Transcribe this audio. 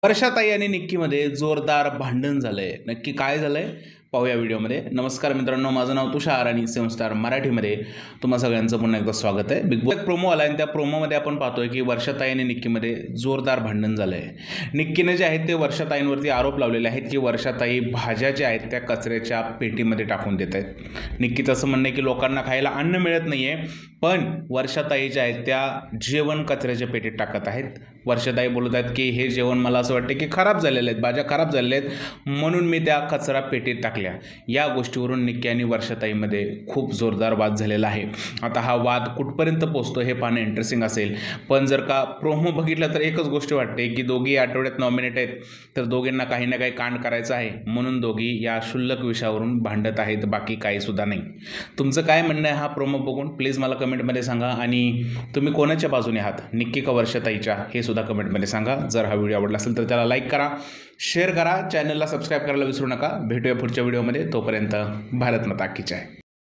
वर्षाताई आणि निक्कीमध्ये जोरदार भांडण झालंय. नक्की काय झालंय पाहूया व्हिडिओमध्ये. नमस्कार मित्रांनो, माझं नाव तुषार आणि सेवन स्टार मराठीमध्ये तुम्हा सगळ्यांचं पुन्हा एकदा स्वागत आहे. बिग बॉस प्रोमो आला आणि त्या प्रोमोमध्ये आपण पाहतोय की वर्षाताई आणि निक्कीमध्ये जोरदार भांडण झालंय. निक्कीने जे आहेत ते वर्षाताईंवरती आरोप लावलेले आहेत की वर्षाताई भाज्या ज्या आहेत त्या कचऱ्याच्या पेटीमध्ये टाकून देत आहेत. निक्कीचं असं म्हणणं आहे की लोकांना खायला अन्न मिळत नाहीये, पण वर्षाताई ज्या आहेत त्या जेवण कचऱ्याच्या पेटीत टाकत आहेत. वर्षाताई बोलत आहेत की हे जेवण मला असं वाटतं की खराब झालेले आहेत, भाज्या खराब झालेल्या आहेत म्हणून मी त्या कचरा पेटीत टाकल्या. या गोष्टीवरून निक्की आणि वर्षाताईमध्ये खूप जोरदार वाद झालेला आहे. आता हा वाद कुठपर्यंत पोहोचतो हे पाहणं इंटरेस्टिंग असेल, पण जर का प्रोमो बघितला तर एकच गोष्ट वाटते की दोघी आठवड्यात नॉमिनेट आहेत, तर दोघींना काही ना काही कांड करायचं आहे म्हणून दोघी या क्षुल्लक विषयावरून भांडत आहेत, बाकी काही सुद्धा नाही. तुमचं काय म्हणणं आहे हा प्रोमो बघून प्लीज मला कमेंटमध्ये सांगा. आणि तुम्ही कोणाच्या बाजूने आहात, निक्की का वर्षाताईच्या, हे सुद्धा कमेंटमध्ये सांगा. जर हा व्हिडिओ आवडला असेल तर त्याला लाईक करा, शेअर करा, चॅनलला सबस्क्राईब करायला विसरू नका. भेटूया पुढच्या व्हिडिओमध्ये. तोपर्यंत भारत माता की जय.